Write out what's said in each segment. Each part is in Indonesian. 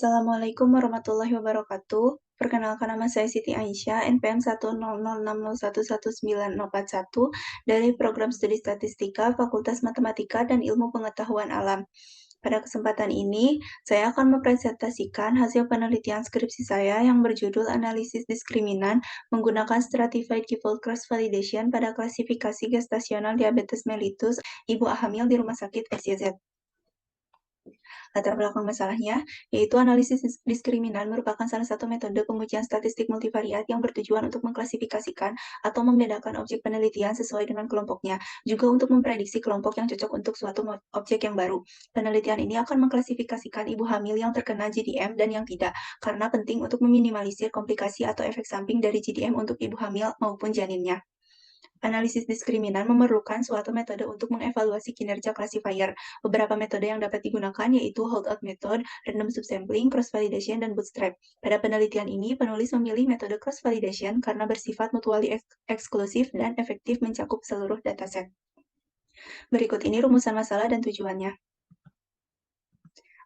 Assalamualaikum warahmatullahi wabarakatuh. Perkenalkan, nama saya Siti Aisyah, NPM 10060111941 dari Program Studi Statistika Fakultas Matematika dan Ilmu Pengetahuan Alam. Pada kesempatan ini, saya akan mempresentasikan hasil penelitian skripsi saya yang berjudul Analisis Diskriminan menggunakan Stratified Default Cross Validation pada klasifikasi gestasional diabetes mellitus ibu hamil di Rumah Sakit SYZ. Latar belakang masalahnya, yaitu analisis diskriminan merupakan salah satu metode pengujian statistik multivariat yang bertujuan untuk mengklasifikasikan atau membedakan objek penelitian sesuai dengan kelompoknya, juga untuk memprediksi kelompok yang cocok untuk suatu objek yang baru. Penelitian ini akan mengklasifikasikan ibu hamil yang terkena GDM dan yang tidak, karena penting untuk meminimalisir komplikasi atau efek samping dari GDM untuk ibu hamil maupun janinnya. Analisis diskriminan memerlukan suatu metode untuk mengevaluasi kinerja classifier. Beberapa metode yang dapat digunakan yaitu holdout method, random subsampling, cross-validation, dan bootstrap. Pada penelitian ini, penulis memilih metode cross-validation karena bersifat mutually eksklusif dan efektif mencakup seluruh dataset. Berikut ini rumusan masalah dan tujuannya.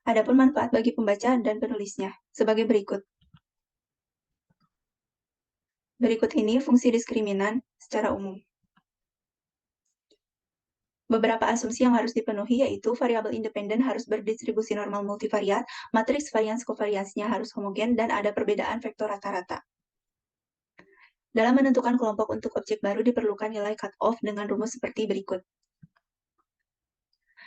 Adapun manfaat bagi pembaca dan penulisnya, sebagai berikut. Berikut ini fungsi diskriminan secara umum. Beberapa asumsi yang harus dipenuhi yaitu variabel independen harus berdistribusi normal multivariat, matriks varians kovariansnya harus homogen, dan ada perbedaan vektor rata-rata. Dalam menentukan kelompok untuk objek baru diperlukan nilai cut-off dengan rumus seperti berikut.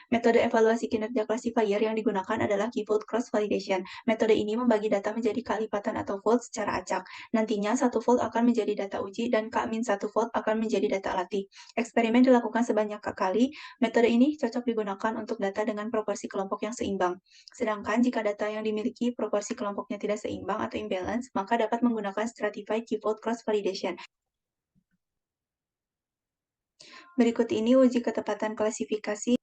Metode evaluasi kinerja classifier yang digunakan adalah K-fold cross-validation. Metode ini membagi data menjadi kelipatan atau fold secara acak. Nantinya, satu fold akan menjadi data uji dan K-1 fold akan menjadi data latih. Eksperimen dilakukan sebanyak kali. Metode ini cocok digunakan untuk data dengan proporsi kelompok yang seimbang. Sedangkan jika data yang dimiliki proporsi kelompoknya tidak seimbang atau imbalance, maka dapat menggunakan stratified K-fold cross-validation. Berikut ini uji ketepatan klasifikasi.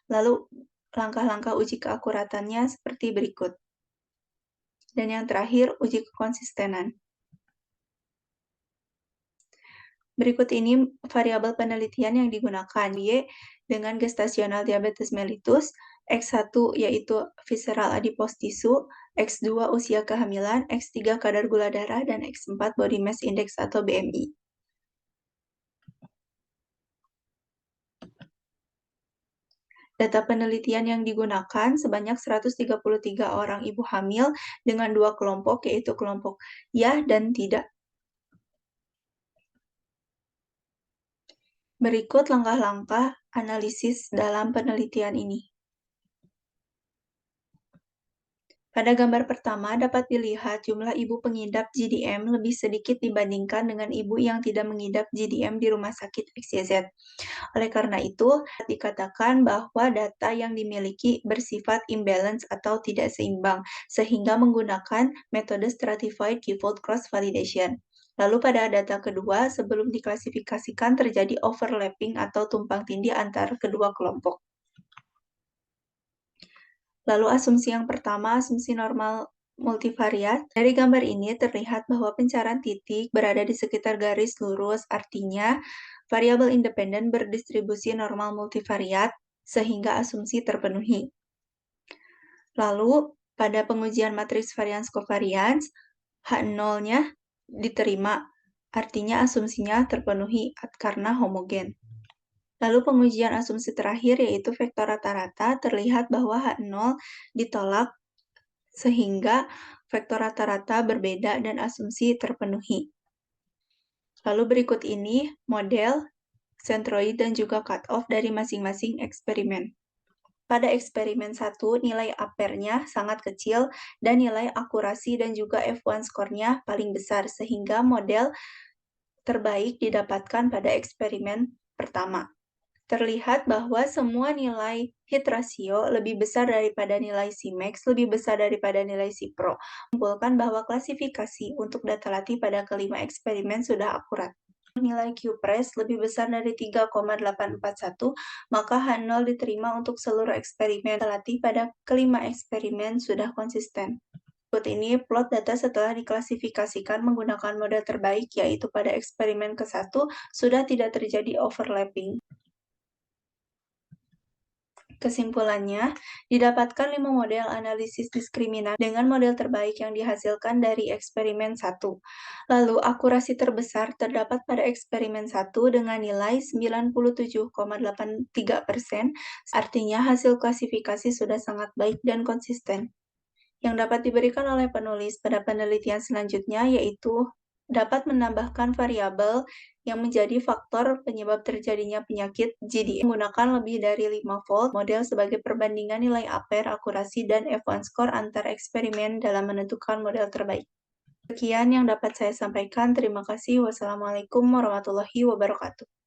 Lalu, langkah-langkah uji keakuratannya seperti berikut. Dan yang terakhir, uji kekonsistenan. Berikut ini variabel penelitian yang digunakan, Y dengan gestasional diabetes mellitus, X1 yaitu visceral adipose tissue, X2 usia kehamilan, X3 kadar gula darah, dan X4 body mass index atau BMI. Data penelitian yang digunakan sebanyak 133 orang ibu hamil dengan dua kelompok, yaitu kelompok ya dan tidak. Berikut langkah-langkah analisis dalam penelitian ini. Pada gambar pertama dapat dilihat jumlah ibu pengidap GDM lebih sedikit dibandingkan dengan ibu yang tidak mengidap GDM di Rumah Sakit XYZ. Oleh karena itu, dikatakan bahwa data yang dimiliki bersifat imbalance atau tidak seimbang, sehingga menggunakan metode stratified K-fold cross-validation. Lalu pada data kedua, sebelum diklasifikasikan terjadi overlapping atau tumpang tindih antara kedua kelompok. Lalu asumsi yang pertama, asumsi normal multivariat. Dari gambar ini terlihat bahwa pencarian titik berada di sekitar garis lurus, artinya variabel independen berdistribusi normal multivariat, sehingga asumsi terpenuhi. Lalu, pada pengujian matriks varians covariance, H0-nya diterima, artinya asumsinya terpenuhi karena homogen. Lalu pengujian asumsi terakhir yaitu vektor rata-rata, terlihat bahwa H0 ditolak sehingga vektor rata-rata berbeda dan asumsi terpenuhi. Lalu berikut ini model, centroid, dan juga cutoff dari masing-masing eksperimen. Pada eksperimen 1, nilai apernya sangat kecil dan nilai akurasi dan juga F1 skornya paling besar, sehingga model terbaik didapatkan pada eksperimen pertama. Terlihat bahwa semua nilai hit ratio lebih besar daripada nilai Cmax, lebih besar daripada nilai Cpro. Menyimpulkan bahwa klasifikasi untuk data latih pada kelima eksperimen sudah akurat. Nilai Q-press lebih besar dari 3,841, maka H0 diterima untuk seluruh eksperimen. Data latih pada kelima eksperimen sudah konsisten. Berikut ini plot data setelah diklasifikasikan menggunakan model terbaik, yaitu pada eksperimen ke-1 sudah tidak terjadi overlapping. Kesimpulannya, didapatkan 5 model analisis diskriminasi dengan model terbaik yang dihasilkan dari eksperimen 1. Lalu, akurasi terbesar terdapat pada eksperimen 1 dengan nilai 97,83%, artinya hasil klasifikasi sudah sangat baik dan konsisten. Yang dapat diberikan oleh penulis pada penelitian selanjutnya yaitu dapat menambahkan variabel yang menjadi faktor penyebab terjadinya penyakit GDM menggunakan lebih dari 5 volt model sebagai perbandingan nilai ampere, akurasi, dan F1 score antar eksperimen dalam menentukan model terbaik. Sekian yang dapat saya sampaikan. Terima kasih. Wassalamualaikum warahmatullahi wabarakatuh.